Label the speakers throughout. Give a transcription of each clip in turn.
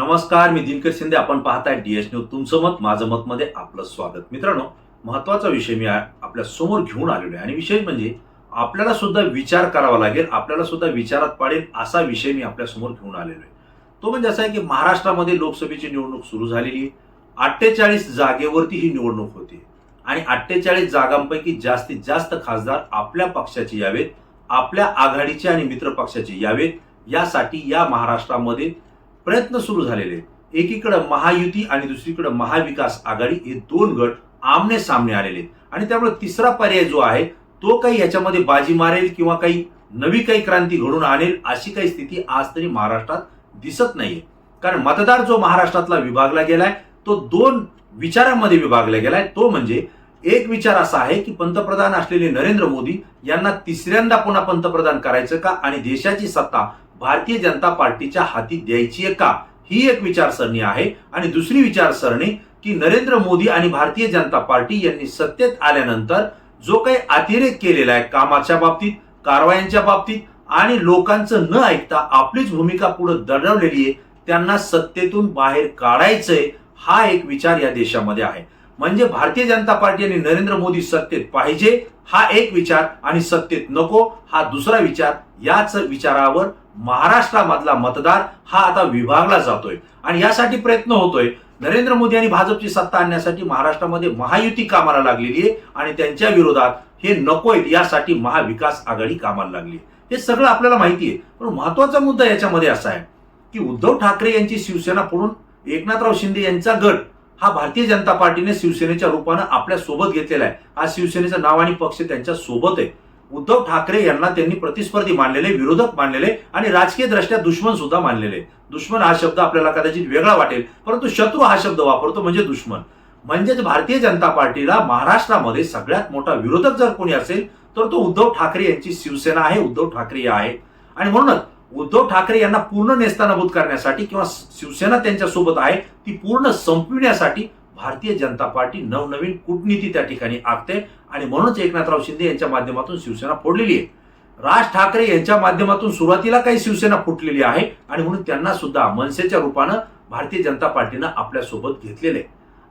Speaker 1: नमस्कार, मी दिनकर शिंदे. आपण पाहताय डीएस न्यूज. तुमचं मत माझं मत मध्ये आपलं स्वागत. मित्रांनो, महत्वाचा विषय मी आपल्या समोर घेऊन आलेलो आहे आणि विषय म्हणजे आपल्याला सुद्धा विचार करावा लागेल, आपल्याला सुद्धा विचारात पाडेल असा विषय मी आपल्या समोर घेऊन आलेलो आहे. तो म्हणजे असा आहे की महाराष्ट्रामध्ये लोकसभेची निवडणूक सुरू झालेली आहे. 48 जागेवरती ही निवडणूक होती आणि 48 जागांपैकी जास्तीत जास्त खासदार आपल्या पक्षाचे यावेत, आपल्या आघाडीचे आणि मित्र पक्षाचे यावेत, यासाठी या महाराष्ट्रामध्ये प्रयत्न सुरू झालेले आहेत. एकीकडे महायुती आणि दुसरीकडे महाविकास आघाडी हे दोन गट आमने सामने आलेले आहेत आणि त्यामुळे तिसरा पर्याय जो आहे तो काही याच्यामध्ये बाजी मारेल किंवा काही नवी काही क्रांती घडून आणेल अशी काही स्थिती आज तरी महाराष्ट्रात दिसत नाहीये. कारण मतदार जो महाराष्ट्रातला विभागला गेलाय तो दोन विचारांमध्ये विभागला गेलाय. तो म्हणजे एक विचार असा आहे की पंतप्रधान असलेले नरेंद्र मोदी यांना तिसऱ्यांदा पुन्हा पंतप्रधान करायचं का आणि देशाची सत्ता भारतीय जनता पार्टीच्या हाती द्यायची आहे का, ही एक विचारसरणी आहे. आणि दुसरी विचारसरणी की नरेंद्र मोदी आणि भारतीय जनता पार्टी यांनी सत्तेत आल्यानंतर जो काही अतिरेक केलेला आहे कामाच्या बाबतीत, कारवायांच्या बाबतीत आणि लोकांचं न ऐकता आपलीच भूमिका पुढे दडवलेली आहे, त्यांना सत्तेतून बाहेर काढायचंय, हा एक विचार या देशामध्ये आहे. म्हणजे भारतीय जनता पार्टी आणि नरेंद्र मोदी सत्तेत पाहिजे हा एक विचार आणि सत्तेत नको हा दुसरा विचार. याच विचारावर महाराष्ट्रामधला मतदार हा आता विभागला जातोय आणि यासाठी प्रयत्न होतोय. नरेंद्र मोदी आणि भाजपची सत्ता आणण्यासाठी महाराष्ट्रामध्ये महायुती कामाला लागलेली आहे आणि त्यांच्या विरोधात हे नकोय यासाठी महाविकास आघाडी कामाला लागली. हे सगळं आपल्याला माहिती आहे. पण महत्वाचा मुद्दा याच्यामध्ये असा आहे की उद्धव ठाकरे यांची शिवसेना फोडून एकनाथराव शिंदे यांचा गट हा भारतीय जनता पार्टीने शिवसेनेच्या रूपानं आपल्या सोबत घेतलेला आहे. आज शिवसेनेचं नाव आणि पक्ष त्यांच्या सोबत आहे. उद्धव ठाकरे यांना त्यांनी प्रतिस्पर्धी मानलेले, विरोधक मानलेले आणि राजकीय दृष्ट्या दुश्मन सुद्धा मानलेले. दुश्मन हा शब्द आपल्याला कदाचित वेगळा वाटेल, परंतु शत्रू हा शब्द वापरतो म्हणजे दुश्मन. म्हणजेच भारतीय जनता पार्टीला महाराष्ट्रामध्ये सगळ्यात मोठा विरोधक जर कोणी असेल तर तो उद्धव ठाकरे यांची शिवसेना आहे, उद्धव ठाकरे आहे. आणि म्हणूनच उद्धव ठाकरे यांना पूर्ण नेस्तानाबूत करण्यासाठी किंवा शिवसेना त्यांच्या सोबत आहे ती पूर्ण संपविण्यासाठी भारतीय जनता पार्टी नवनवीन कूटनीती त्या ठिकाणी आखते आणि म्हणूनच एकनाथराव शिंदे यांच्या माध्यमातून शिवसेना फोडलेली आहे. राज ठाकरे यांच्या माध्यमातून सुरुवातीला काही शिवसेना फुटलेली आहे आणि म्हणून त्यांना सुद्धा मनसेच्या रूपानं भारतीय जनता पार्टीनं आपल्या सोबत घेतलेले.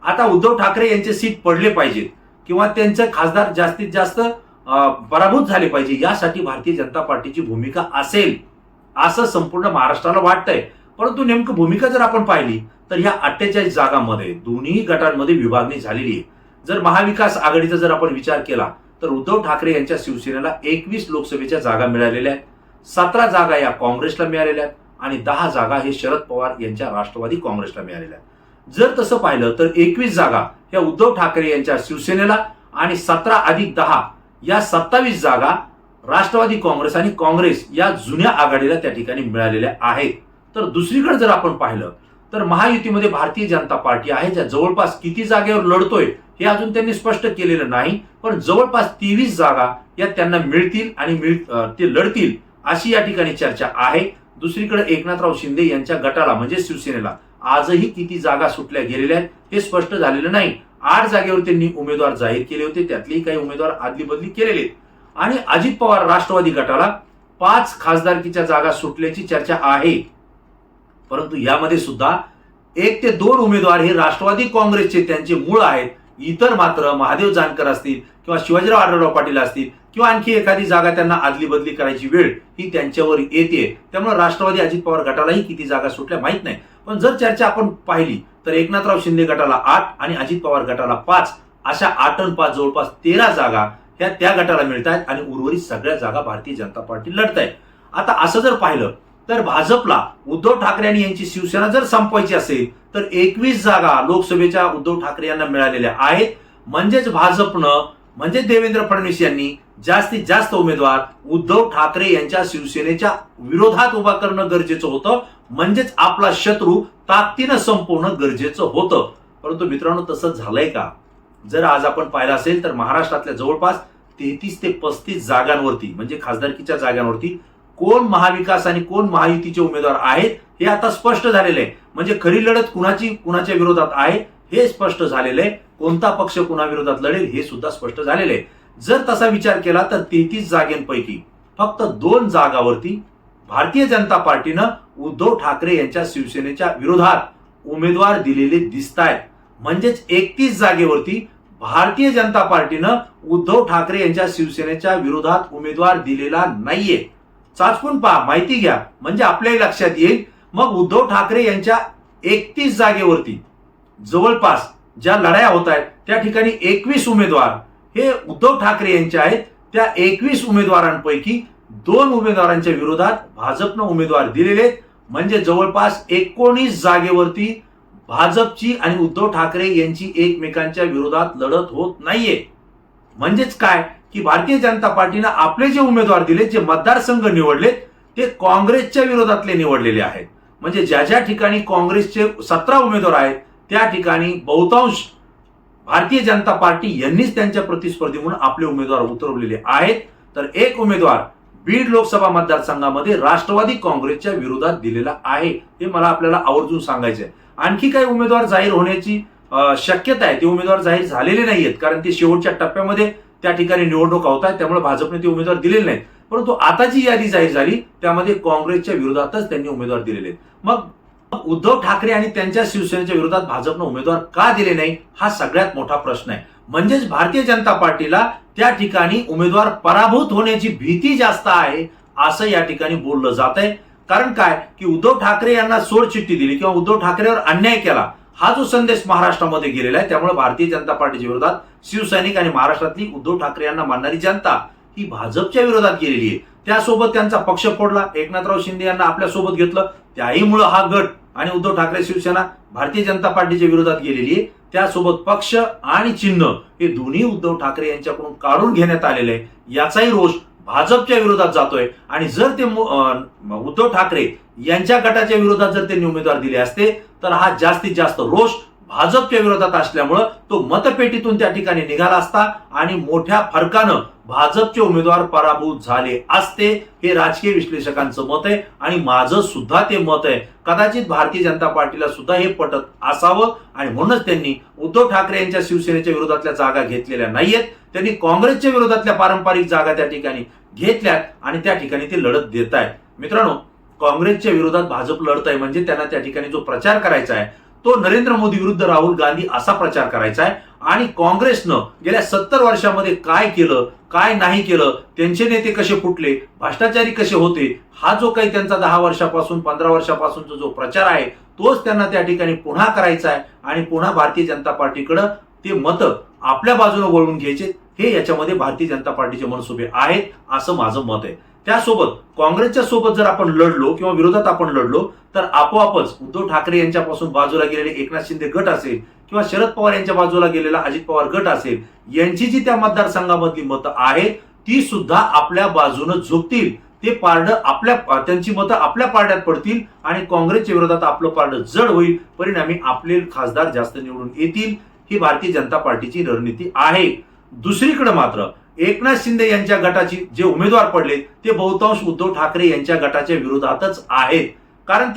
Speaker 1: आता उद्धव ठाकरे यांचे सीट पडले पाहिजेत किंवा त्यांचे खासदार जास्तीत जास्त पराभूत झाले पाहिजे यासाठी भारतीय जनता पार्टीची भूमिका असेल असं संपूर्ण महाराष्ट्राला वाटतंय. परंतु नेमकं भूमिका जर आपण पाहिली तर ह्या 48 जागांमध्ये दोन्ही गटांमध्ये विभागणी झालेली आहे. जर महाविकास आघाडीचा जर आपण विचार केला तर उद्धव ठाकरे यांच्या शिवसेनेला 21 लोकसभेच्या जागा मिळालेल्या आहेत, 17 जागा या काँग्रेसला मिळालेल्या आहेत आणि 10 जागा हे शरद पवार यांच्या राष्ट्रवादी काँग्रेसला मिळालेल्या आहेत. जर तसं पाहिलं तर 21 जागा ह्या उद्धव ठाकरे यांच्या शिवसेनेला आणि 17 अधिक 10 या 27 जागा राष्ट्रवादी काँग्रेस आणि काँग्रेस या जुन्या आघाडीला त्या ठिकाणी मिळालेल्या आहेत. तर दुसरीकडे जर आपण पाहिलं तर महायुतीमध्ये भारतीय जनता पार्टी आहे ज्या जवळपास किती जागेवर लढतोय हे अजून त्यांनी स्पष्ट केलेलं नाही, पण जवळपास 23 जागा या त्यांना मिळतील आणि ते लढतील अशी या ठिकाणी चर्चा आहे. दुसरीकडे एकनाथराव शिंदे यांच्या गटाला म्हणजे शिवसेनेला आजही किती जागा सुटल्या गेलेल्या आहेत हे स्पष्ट झालेलं नाही. 8 जागेवर त्यांनी उमेदवार जाहीर केले होते, त्यातलेही काही उमेदवार आदली बदली केलेले आहेत. आणि अजित पवार राष्ट्रवादी गटाला 5 खासदारकीच्या जागा सुटल्याची चर्चा आहे. परंतु यामध्ये सुद्धा 1 ते 2 उमेदवार हे राष्ट्रवादी काँग्रेसचे त्यांचे मूळ आहेत. इतर मात्र महादेव जानकर असतील किंवा शिवाजीराव आढळराव पाटील असतील किंवा आणखी एखादी जागा त्यांना आदली बदली करायची वेळ ही त्यांच्यावर येते. त्यामुळे राष्ट्रवादी अजित पवार गटालाही किती जागा सुटल्या माहित नाही. पण जर चर्चा आपण पाहिली तर एकनाथराव शिंदे गटाला 8 आणि अजित पवार गटाला 5 अशा 8 आणि 5 जवळपास 13 जागा ह्या त्या गटाला मिळत आहेत आणि उर्वरित सगळ्या जागा भारतीय जनता पार्टी लढत आहे. आता असं जर पाहिलं तर भाजपला उद्धव ठाकरे यांची शिवसेना जर संपवायची असेल तर 21 जागा लोकसभेच्या उद्धव ठाकरे यांना मिळालेल्या आहेत. म्हणजेच भाजपनं म्हणजे देवेंद्र फडणवीस यांनी जास्तीत जास्त उमेदवार उद्धव ठाकरे यांच्या शिवसेनेच्या विरोधात उभा करणं गरजेचं होतं. म्हणजेच आपला शत्रू ताकदीनं संपवणं गरजेचं होतं. परंतु मित्रांनो तसं झालंय का? जर आज आपण पाहिलं असेल तर महाराष्ट्रातल्या जवळपास 33 ते 35 जागांवरती म्हणजे खासदारकीच्या जागांवरती कोण महाविकास आणि कोण महायुतीचे उमेदवार आहेत हे आता स्पष्ट झालेलं आहे. म्हणजे खरी लढत कुणाच्या विरोधात आहे हे स्पष्ट झालेलं आहे. कोणता पक्ष कुणाविरोधात लढेल हे सुद्धा स्पष्ट झालेलं आहे. जर तसा विचार केला तर 33 जागांपैकी फक्त 2 जागावरती भारतीय जनता पार्टीनं उद्धव ठाकरे यांच्या शिवसेनेच्या विरोधात उमेदवार दिलेले दिसत आहेत. म्हणजेच 31 जागेवरती भारतीय जनता पार्टीनं उद्धव ठाकरे यांच्या शिवसेनेच्या विरोधात उमेदवार दिलेला नाहीये. चाचपून पहा, माहिती घ्या, म्हणजे आपल्याही लक्षात येईल. मग उद्धव ठाकरे यांच्या 31 जागेवरती जवळपास ज्या लढाया होत आहेत त्या ठिकाणी 21 उमेदवार हे उद्धव ठाकरे यांचे आहेत. त्या 21 उमेदवारांपैकी 2 उमेदवारांच्या विरोधात भाजपनं उमेदवार दिलेले. म्हणजे जवळपास 19 जागेवरती भाजपची आणि उद्धव ठाकरे यांची एकमेकांच्या विरोधात लढत होत नाहीये. म्हणजेच काय की भारतीय जनता पार्टीनं आपले जे उमेदवार दिले, जे मतदारसंघ निवडले, ते काँग्रेसच्या विरोधातले निवडलेले आहेत. म्हणजे ज्या ज्या ठिकाणी काँग्रेसचे 17 उमेदवार आहेत त्या ठिकाणी बहुतांश भारतीय जनता पार्टी यांनीच त्यांच्या प्रतिस्पर्धी म्हणून आपले उमेदवार उतरवलेले आहेत. तर एक उमेदवार बीड लोकसभा मतदारसंघामध्ये राष्ट्रवादी काँग्रेसच्या विरोधात दिलेला आहे. हे मला आपल्याला आवर्जून सांगायचं आहे. आणखी काही उमेदवार जाहीर होण्याची शक्यता आहे. ते उमेदवार जाहीर झालेले नाहीयेत, कारण ते शेवटच्या टप्प्यामध्ये त्या ठिकाणी निवडणुका होत आहेत, त्यामुळे भाजपने ते उमेदवार दिलेले नाहीत. परंतु आता जी यादी जाहीर झाली त्यामध्ये काँग्रेसच्या विरोधातच त्यांनी उमेदवार दिलेले आहेत. मग उद्धव ठाकरे आणि त्यांच्या शिवसेनेच्या विरोधात भाजपनं उमेदवार का दिले नाही, हा सगळ्यात मोठा प्रश्न आहे. म्हणजेच भारतीय जनता पार्टीला त्या ठिकाणी उमेदवार पराभूत होण्याची भीती जास्त आहे असं या ठिकाणी बोललं जात आहे. कारण काय की उद्धव ठाकरे यांना सोडचिठ्ठी दिली किंवा उद्धव ठाकरेवर अन्याय केला, हा जो संदेश महाराष्ट्रामध्ये गेलेला आहे, त्यामुळे भारतीय जनता पार्टीच्या विरोधात शिवसैनिक आणि महाराष्ट्रातली उद्धव ठाकरे यांना मानणारी जनता ही भाजपच्या विरोधात गेलेली आहे. त्यासोबत त्यांचा पक्ष फोडला, एकनाथराव शिंदे यांना आपल्या सोबत घेतलं, त्याहीमुळे हा गट आणि उद्धव ठाकरे शिवसेना भारतीय जनता पार्टीच्या विरोधात गेलेली आहे. त्यासोबत पक्ष आणि चिन्ह हे दोन्ही उद्धव ठाकरे यांच्याकडून काढून घेण्यात आलेले आहे. याचाही रोष भाजपच्या विरोधात जातोय. आणि जर ते उद्धव ठाकरे यांच्या गटाच्या विरोधात जर त्यांनी उमेदवार दिले असते तर हा जास्तीत जास्त रोष भाजपच्या विरोधात असल्यामुळं तो मतपेटीतून त्या ठिकाणी निघाला असता आणि मोठ्या फरकानं भाजपचे उमेदवार पराभूत झाले असते. हे राजकीय विश्लेषकांचं मत आहे आणि माझं सुद्धा ते मत आहे. कदाचित भारतीय जनता पार्टीला सुद्धा हे पटत असावं आणि म्हणूनच त्यांनी उद्धव ठाकरे यांच्या शिवसेनेच्या विरोधातल्या जागा घेतलेल्या नाहीयेत. त्यांनी काँग्रेसच्या विरोधातल्या पारंपरिक जागा त्या ठिकाणी घेतल्यात आणि त्या ठिकाणी ते लढत देत आहेत. मित्रांनो, काँग्रेसच्या विरोधात भाजप लढत आहे म्हणजे त्यांना त्या ठिकाणी जो प्रचार करायचा आहे तो नरेंद्र मोदी विरुद्ध राहुल गांधी असा प्रचार करायचा आहे. आणि काँग्रेसनं गेल्या 70 वर्षामध्ये काय केलं, काय नाही केलं, त्यांचे नेते कसे फुटले, भ्रष्टाचारी कसे होते, हा जो काही त्यांचा 10 वर्षापासून 15 वर्षापासूनचा जो प्रचार आहे तोच त्यांना त्या ठिकाणी पुन्हा करायचा आहे आणि पुन्हा भारतीय जनता पार्टीकडे ते मतं आपल्या बाजूने वळवून घ्यायचे. हे याच्यामध्ये भारतीय जनता पार्टीचे मनसुबे आहेत असं माझं मत आहे. त्यासोबत काँग्रेसच्या सोबत जर आपण लढलो किंवा विरोधात आपण लढलो तर आपोआपच उद्धव ठाकरे यांच्यापासून बाजूला गेलेले एकनाथ शिंदे गट असेल किंवा शरद पवार यांच्या बाजूला गेलेला अजित पवार गट असेल, यांची जी त्या मतदारसंघामधली मतं आहेत ती सुद्धा आपल्या बाजूने झुकतील. ते पारडं त्यांची मतं आपल्या पारड्यात पडतील आणि काँग्रेसच्या विरोधात आपलं पारडं जड होईल. परिणामी आपले खासदार जास्त निवडून येतील. ही भारतीय जनता पार्टीची रणनीती आहे. दुसरीकडे मात्र एकनाथ शिंदे यांच्या गटाची जे उमेदवार पडले ते बहुतांश उद्धव ठाकरे यांच्या गटाच्या विरोधातच आहेत. कारण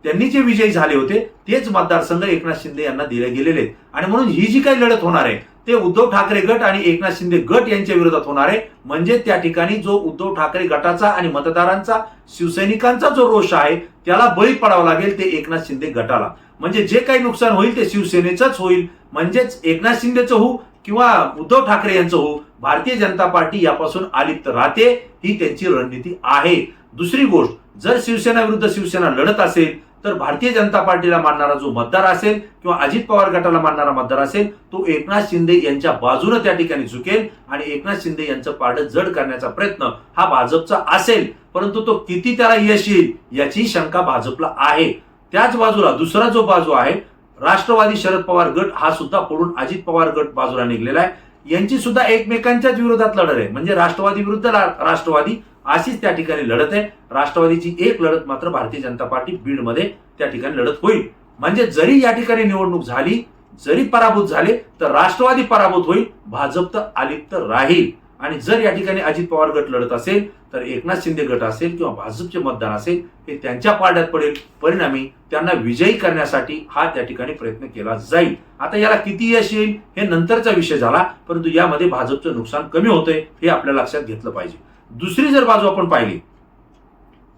Speaker 1: त्यांनी जे विजयी झाले होते तेच मतदारसंघ एकनाथ शिंदे यांना दिले गेलेले आहेत. आणि म्हणून ही जी काही लढत होणार आहे ते उद्धव ठाकरे गट आणि एकनाथ शिंदे गट यांच्या विरोधात होणार आहे. म्हणजे त्या ठिकाणी जो उद्धव ठाकरे गटाचा आणि मतदारांचा, शिवसैनिकांचा जो रोष आहे त्याला बळी पडावा लागेल ते एकनाथ शिंदे गटाला. म्हणजे जे काही नुकसान होईल ते शिवसेनेचंच होईल. म्हणजेच एकनाथ शिंदेचं हो किंवा उद्धव ठाकरे यांचं हो, भारतीय जनता पार्टी यापासून अलिप्त राहते. ही त्यांची रणनीती आहे. दुसरी गोष्ट, जर शिवसेना विरुद्ध शिवसेना लढत असेल तर भारतीय जनता पार्टीला मानणारा जो मतदार असेल किंवा अजित पवार गटाला मानणारा मतदार असेल तो एकनाथ शिंदे यांच्या बाजूने त्या ठिकाणी झुकेल आणि एकनाथ शिंदे यांचं पारडं जड करण्याचा प्रयत्न हा भाजपचा असेल. परंतु तो किती त्याला यश येईल याची शंका भाजपला आहे. त्याच बाजूला दुसरा जो बाजू आहे राष्ट्रवादी शरद पवार गट, हा सुद्धा पडून अजित पवार गट बाजूला निघलेला आहे. यांची सुद्धा एकमेकांच्याच विरोधात लढत आहे. म्हणजे राष्ट्रवादी विरुद्ध राष्ट्रवादी अशीच त्या ठिकाणी लढत आहे. राष्ट्रवादीची एक लढत मात्र भारतीय जनता पार्टी बीडमध्ये त्या ठिकाणी लढत होईल. म्हणजे जरी या ठिकाणी निवडणूक झाली, जरी पराभूत झाले तर राष्ट्रवादी पराभूत होईल, भाजप तर अलिप्त राहील. आणि जर या ठिकाणी अजित पवार गट लढत असेल तर एकनाथ शिंदे गट असेल किंवा भाजपचे मतदान असेल हे त्यांच्या पारड्यात पडेल. परिणामी त्यांना विजयी करण्यासाठी हा त्या ठिकाणी प्रयत्न केला जाईल. आता याला किती यश येईल हे नंतरचा विषय झाला, परंतु यामध्ये भाजपचं नुकसान कमी होतंय हे आपल्या लक्षात घेतलं पाहिजे. दुसरी जर बाजू आपण पाहिली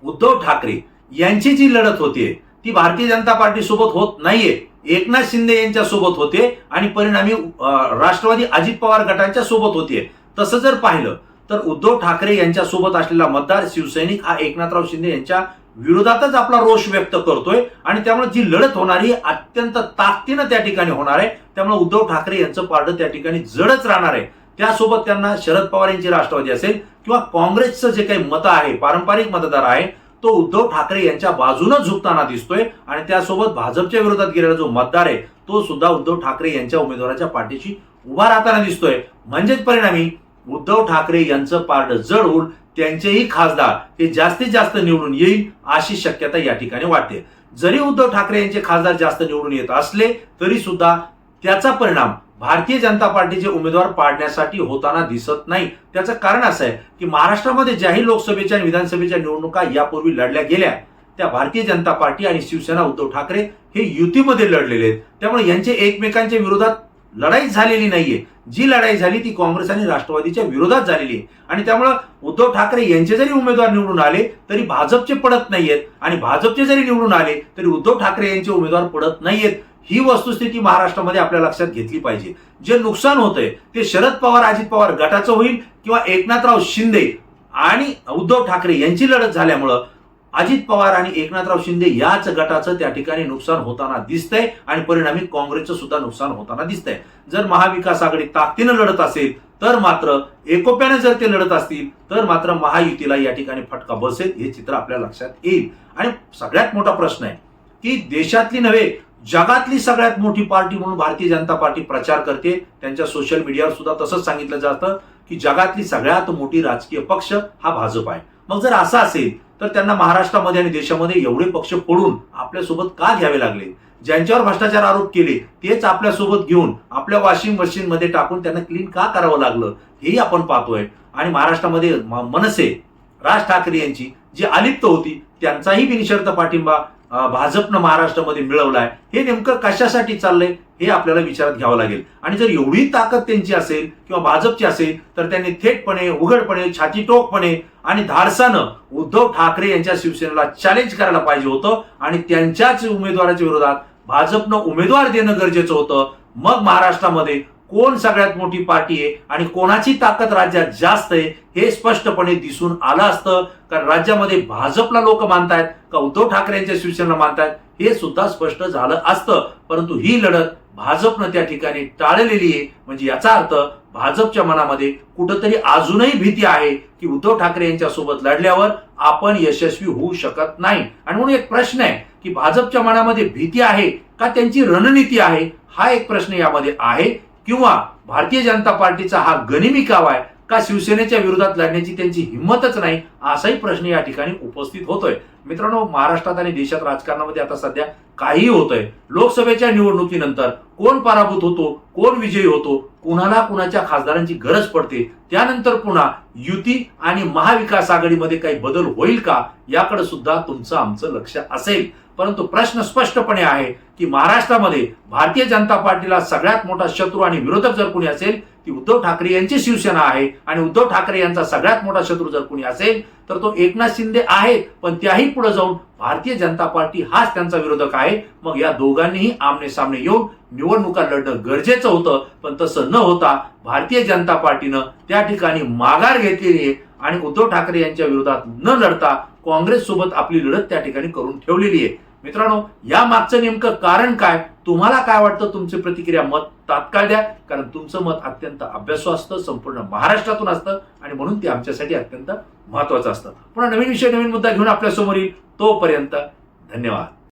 Speaker 1: उद्धव ठाकरे यांची जी लढत होतीये ती भारतीय जनता पार्टी सोबत होत नाहीये, एकनाथ शिंदे यांच्या सोबत होते आणि परिणामी राष्ट्रवादी अजित पवार गटांच्या सोबत होतीये. तसं जर पाहिलं तर उद्धव ठाकरे यांच्या सोबत असलेला मतदार शिवसैनिक हा एकनाथराव शिंदे यांच्या विरोधातच आपला रोष व्यक्त करतोय आणि त्यामुळे जी लढत होणारी अत्यंत ताकदीनं त्या ठिकाणी होणार आहे. त्यामुळे उद्धव ठाकरे यांचं पारडं त्या ठिकाणी जडच राहणार आहे. त्यासोबत त्यांना शरद पवार यांची राष्ट्रवादी असेल किंवा काँग्रेसचं जे काही मतं आहे, पारंपरिक मतदार आहे, तो उद्धव ठाकरे यांच्या बाजूने झुकताना दिसतोय आणि त्यासोबत भाजपच्या विरोधात गेलेला जो मतदार आहे तो सुद्धा उद्धव ठाकरे यांच्या उमेदवाराच्या पाठीशी उभा राहताना दिसतोय. म्हणजेच परिणामी उद्धव ठाकरे यांचं पारडं जड होऊन त्यांचेही खासदार हे जास्तीत जास्त निवडून येईल अशी शक्यता या ठिकाणी वाटते. जरी उद्धव ठाकरे यांचे खासदार जास्त निवडून येत असले तरी सुद्धा त्याचा परिणाम भारतीय जनता पार्टीचे उमेदवार पाडण्यासाठी होताना दिसत नाही. त्याचं कारण असं आहे की महाराष्ट्रामध्ये ज्याही लोकसभेच्या आणि विधानसभेच्या निवडणुका यापूर्वी लढल्या गेल्या त्या भारतीय जनता पार्टी आणि शिवसेना उद्धव ठाकरे हे युतीमध्ये लढलेले आहेत. त्यामुळे यांचे एकमेकांच्या विरोधात लढाई झालेली नाहीये. जी लढाई झाली ती काँग्रेस आणि राष्ट्रवादीच्या विरोधात झालेली आहे आणि त्यामुळे उद्धव ठाकरे यांचे जरी उमेदवार निवडून आले तरी भाजपचे पडत नाहीयेत आणि भाजपचे जरी निवडून आले तरी उद्धव ठाकरे यांचे उमेदवार पडत नाहीयेत. ही वस्तुस्थिती महाराष्ट्रामध्ये आपल्या लक्षात घेतली पाहिजे. जे नुकसान होतंय ते शरद पवार अजित पवार गटाचं होईल किंवा एकनाथराव शिंदे आणि उद्धव ठाकरे यांची लढत झाल्यामुळं अजित पवार आणि एकनाथराव शिंदे याच गटाचं त्या ठिकाणी नुकसान होताना दिसतंय आणि परिणामी काँग्रेसचं सुद्धा नुकसान होताना दिसतंय. जर महाविकास आघाडी ताकदीनं लढत असेल तर मात्र एकोप्याने जर ते लढत असतील तर मात्र महायुतीला या ठिकाणी फटका बसेल हे चित्र आपल्या लक्षात येईल. आणि सगळ्यात मोठा प्रश्न आहे की देशातली नव्हे जगातली सगळ्यात मोठी पार्टी म्हणून भारतीय जनता पार्टी प्रचार करते. त्यांच्या सोशल मीडियावर सुद्धा तसंच सांगितलं जातं की जगातली सगळ्यात मोठी राजकीय पक्ष हा भाजप आहे. मग जर असं असेल तर त्यांना महाराष्ट्रामध्ये आणि देशामध्ये एवढे पक्ष पडून आपल्यासोबत का घ्यावे लागले? ज्यांच्यावर भ्रष्टाचार आरोप केले तेच आपल्यासोबत घेऊन आपल्या वॉशिंग मशीन मध्ये टाकून त्यांना क्लीन का करावं लागलं हेही आपण पाहतोय. आणि महाराष्ट्रामध्ये मनसे राज ठाकरे यांची जी अलिप्त होती त्यांचाही बिनशर्त पाठिंबा भाजपनं महाराष्ट्रामध्ये मिळवलाय. हे नेमकं कशासाठी चाललंय हे आपल्याला विचारात घ्यावं लागेल. आणि जर एवढी ताकद त्यांची असेल किंवा भाजपची असेल तर त्यांनी थेटपणे उघडपणे छातीटोकपणे आणि धाडसानं उद्धव ठाकरे यांच्या शिवसेनेला चॅलेंज करायला पाहिजे होतं आणि त्यांच्याच उमेदवाराच्या विरोधात भाजपनं उमेदवार देणं गरजेचं होतं. मग महाराष्ट्रामध्ये कोण सगळ्यात मोठी पार्टी आहे आणि कोणाची ताकद राज्यात जास्त आहे हे स्पष्टपणे दिसून आलं असतं. कारण राज्यामध्ये भाजपला लोक मानतायत का उद्धव ठाकरे यांच्या शिवसेनेला मानतायत हे सुद्धा स्पष्ट झालं असतं. परंतु ही लढत भाजपनं त्या ठिकाणी टाळलेली आहे. म्हणजे याचा अर्थ भाजपच्या मनामध्ये कुठंतरी अजूनही भीती आहे की उद्धव ठाकरे यांच्या सोबत लढल्यावर आपण यशस्वी होऊ शकत नाही. आणि म्हणून एक प्रश्न आहे की भाजपच्या मनामध्ये भीती आहे का त्यांची रणनीती आहे हा एक प्रश्न यामध्ये आहे. किंवा भारतीय जनता पार्टीचा हा गनिमी काव आहे का शिवसेनेच्या विरोधात लढण्याची त्यांची हिंमतच नाही असाही प्रश्न या ठिकाणी उपस्थित होतोय. मित्रांनो, महाराष्ट्रात आणि देशात राजकारणामध्ये आता सध्या काहीही होतंय. लोकसभेच्या निवडणुकीनंतर कोण पराभूत होतो, कोण विजयी होतो, कुणाला कुणाच्या खासदारांची गरज पडते, त्यानंतर पुन्हा युती आणि महाविकास आघाडीमध्ये काही बदल होईल का याकडे सुद्धा तुमचं आमचं लक्ष असेल. परंतु प्रश्न स्पष्टपणे आहे की महाराष्ट्रामध्ये भारतीय जनता पार्टीला सगळ्यात मोठा शत्रू आणि विरोधक जर कोणी असेल ती उद्धव ठाकरे यांची शिवसेना आहे. आणि उद्धव ठाकरे यांचा सगळ्यात मोठा शत्रू जर कोणी असेल तर तो एकनाथ शिंदे आहे. पण त्याही पुढे जाऊन भारतीय जनता पार्टी हाच त्यांचा विरोधक आहे. मग या दोघांनीही आमने सामने येऊन निवडणुका लढणं गरजेचं होतं. पण तसं न होता भारतीय जनता पार्टीनं त्या ठिकाणी माघार घेतलेली आहे आणि उद्धव ठाकरे यांच्या विरोधात न लढता काँग्रेस सोबत आपली लढत त्या ठिकाणी करून ठेवलेली आहे. मित्रांनो, या मागचं नेमकं कारण काय, तुम्हाला काय वाटतं, तुमची प्रतिक्रिया मत तात्काळ द्या. कारण तुमचं मत अत्यंत अभ्यासू असतं, संपूर्ण महाराष्ट्रातून असतं आणि म्हणून ते आमच्यासाठी अत्यंत महत्वाचं असतं. पुन्हा नवीन विषय नवीन मुद्दा घेऊन आपल्या समोर येईल. तोपर्यंत धन्यवाद.